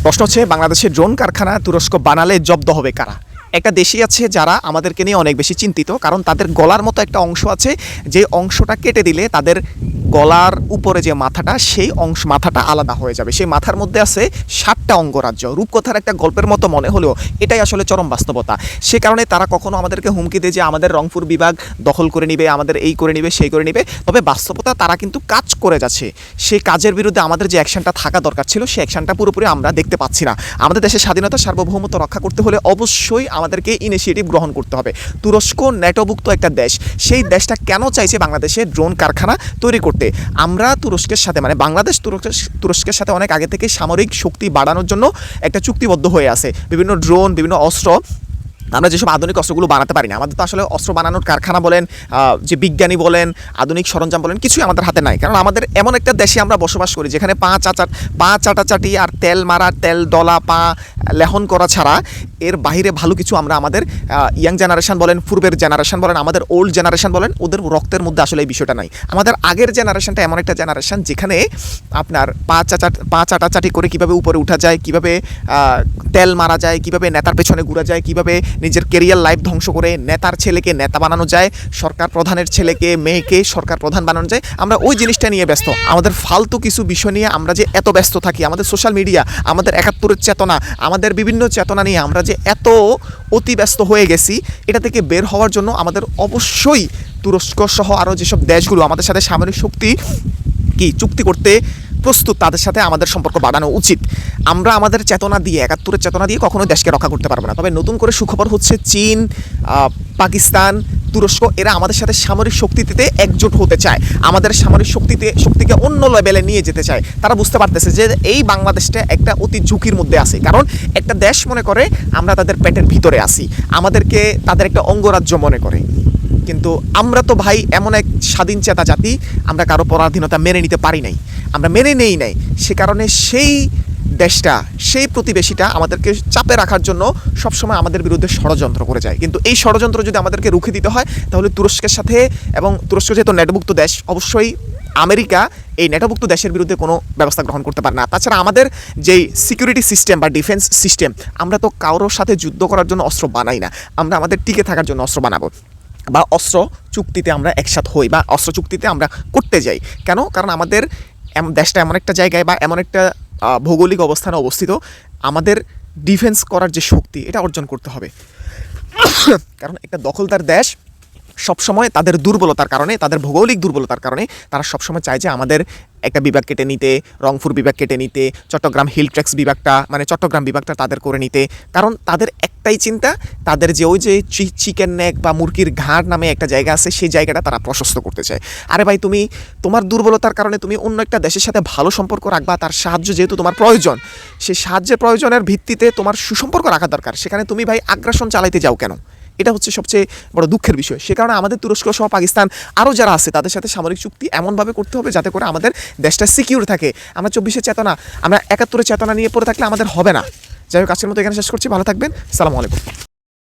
প্রশ্ন হচ্ছে বাংলাদেশের ড্রোন কারখানা তুরস্ক বানালে জব্দ হবে কারা? একটা দেশই আছে যারা আমাদেরকে নিয়ে অনেক বেশি চিন্তিত, কারণ তাদের গলার মতো একটা অংশ আছে, যে অংশটা কেটে দিলে তাদের গলার উপরে যে মাথাটা, সেই মাথাটা আলাদা হয়ে যাবে। সেই মাথার মধ্যে আছে 7টা অঙ্গরাজ্য। রূপকথার একটা গল্পের মতো মনে হলেও এটাই আসলে চরম বাস্তবতা। সে কারণে তারা কখনো আমাদেরকে হুমকি দেয় যে আমাদের রংপুর বিভাগ দখল করে নিবে, আমাদের এই করে নিবে, সেই করে নিবে। তবে বাস্তবতা তারা কিন্তু কাজ করে যাচ্ছে। সেই কাজের বিরুদ্ধে আমাদের যে অ্যাকশনটা থাকা দরকার ছিল, সেই অ্যাকশনটা পুরোপুরি আমরা দেখতে পাচ্ছি না। আমাদের দেশের স্বাধীনতা সার্বভৌমত্ব রক্ষা করতে হলে অবশ্যই আমাদেরকে ইনিশিয়েটিভ গ্রহণ করতে হবে। তুরস্ক ন্যাটোভুক্ত একটা দেশ, সেই দেশটা কেন চাইছে বাংলাদেশে ড্রোন কারখানা তৈরি করতে? আমরা তুরস্কের সাথে, মানে বাংলাদেশ তুরস্কের সাথে অনেক আগে থেকে সামরিক শক্তি বাড়ানোর জন্য একটা চুক্তিবদ্ধ হয়ে আছে। বিভিন্ন ড্রোন, বিভিন্ন অস্ত্র, আমরা যেসব আধুনিক অস্ত্রগুলো বানাতে পারি না, আমাদের তো আসলে অস্ত্র বানানোর কারখানা বলেন, যে বিজ্ঞানী বলেন, আধুনিক সরঞ্জাম বলেন, কিছুই আমাদের হাতে নাই। কারণ আমাদের এমন একটা দেশে আমরা বসবাস করি যেখানে পা চাটাচাটি আর তেল মারা, তেল ডলা, পা লেহন করা ছাড়া এর বাইরে ভালো কিছু আমরা আমাদের ইয়াং জেনারেশন বলেন, পূর্বের জেনারেশন বলেন, আমাদের ওল্ড জেনারেশন বলেন, ওদের রক্তের মধ্যে আসলে এই বিষয়টা নাই। আমাদের আগের জেনারেশনটা এমন একটা জেনারেশন যেখানে আপনার পা চাটাচাটি করে কীভাবে উপরে উঠা যায়, কীভাবে তেল মারা যায়, কীভাবে নেতার পেছনে ঘুরা যায়, কীভাবে নিজের কেরিয়ার লাইফ ধ্বংস করে নেতার ছেলেকে নেতা বানানো যায়, সরকার প্রধানের ছেলেকে মেয়েকে সরকার প্রধান বানানো যায়। আমরা ওই জিনিসটা নিয়ে ব্যস্ত। আমাদের ফালতু কিছু বিষয় নিয়ে আমরা যে এত ব্যস্ত থাকি, আমাদের সোশ্যাল মিডিয়া, আমাদের 71-এর চেতনা, আমাদের বিভিন্ন চেতনা নিয়ে আমরা যে এত অতি ব্যস্ত হয়ে গেছি, এটা থেকে বের হওয়ার জন্য আমাদের অবশ্যই তুরস্ক সহ আরও যেসব দেশগুলো আমাদের সাথে সামরিক শক্তি চুক্তি করতে প্রস্তুত, তাদের সাথে আমাদের সম্পর্ক বাড়ানো উচিত। আমরা আমাদের চেতনা দিয়ে, 71-এর চেতনা দিয়ে কখনো দেশকে রক্ষা করতে পারবো না। তবে নতুন করে সুখবর হচ্ছে চীন, পাকিস্তান, তুরস্ক এরা আমাদের সাথে সামরিক শক্তিতে একজোট হতে চায়, আমাদের সামরিক শক্তিকে অন্য লেভেলে নিয়ে যেতে চায়। তারা বুঝতে পারতেছে যে এই বাংলাদেশটা একটা অতি ঝুঁকির মধ্যে আছে। কারণ একটা দেশ মনে করে আমরা তাদের পেটের ভিতরে আছি, আমাদেরকে তাদের একটা অঙ্গরাজ্য মনে করে। কিন্তু আমরা তো ভাই এমন এক স্বাধীন চেতা জাতি, আমরা কারো পরাধীনতা মেনে নিতে পারি নাই, আমরা মেনে নেই নাই। সে কারণে সেই দেশটা, সেই প্রতিবেশীটা আমাদেরকে চাপে রাখার জন্য সবসময় আমাদের বিরুদ্ধে ষড়যন্ত্র করে যায়। কিন্তু এই ষড়যন্ত্র যদি আমাদেরকে রুখে দিতে হয়, তাহলে তুরস্কের সাথে, এবং তুরস্ক যেহেতু নেটোভুক্ত দেশ, অবশ্যই আমেরিকা এই নেটোভুক্ত দেশের বিরুদ্ধে কোনো ব্যবস্থা গ্রহণ করতে পারে না। তাছাড়া আমাদের যেই সিকিউরিটি সিস্টেম বা ডিফেন্স সিস্টেম, আমরা তো কারোর সাথে যুদ্ধ করার জন্য অস্ত্র বানাই না, আমরা আমাদের টিকে থাকার জন্য অস্ত্র বানাবো, বা অস্ত্র চুক্তিতে আমরা একসাথে হই, বা অস্ত্র চুক্তিতে আমরা করতে যাই। কেন? কারণ আমাদের দেশটা এমন একটা জায়গায় বা এমন একটা ভৌগোলিক অবস্থানে অবস্থিত, আমাদের ডিফেন্স করার যে শক্তি, এটা অর্জন করতে হবে। কারণ একটা দখলদার দেশ সবসময় তাদের দুর্বলতার কারণে, তাদের ভৌগোলিক দুর্বলতার কারণে তারা সবসময় চায় যে আমাদের একটা বিভাগ কেটে নিতে, রংপুর বিভাগ কেটে নিতে, চট্টগ্রাম হিল ট্র্যাক্স বিভাগটা, মানে চট্টগ্রাম বিভাগটা তাদের করে নিতে। কারণ তাদের একটাই চিন্তা, তাদের যে ওই যে চিকেন নেক বা মুরগির ঘাড় নামে একটা জায়গা আছে, সেই জায়গাটা তারা প্রশস্ত করতে চায়। আরে ভাই, তুমি তোমার দুর্বলতার কারণে তুমি অন্য একটা দেশের সাথে ভালো সম্পর্ক রাখবা, তার সাহায্য যেহেতু তোমার প্রয়োজন, সেই সাহায্যের প্রয়োজনের ভিত্তিতে তোমার সুসম্পর্ক রাখা দরকার। সেখানে তুমি ভাই আগ্রাসন চালাইতে যাও কেন? এটা হচ্ছে সবচেয়ে বড় দুঃখের বিষয়। সে কারণে আমাদের তুরস্ক সহ পাকিস্তান আরও যারা আছে, তাদের সাথে সামরিক চুক্তি এমনভাবে করতে হবে যাতে করে আমাদের দেশটা সিকিউর থাকে। আমরা 24-এর চেতনা, আমরা 71-এর চেতনা নিয়ে পড়ে থাকলে আমাদের হবে না। যাই হোক, আজকের মতো এখানে শেষ করছি। ভালো থাকবেন। আসসালামু আলাইকুম।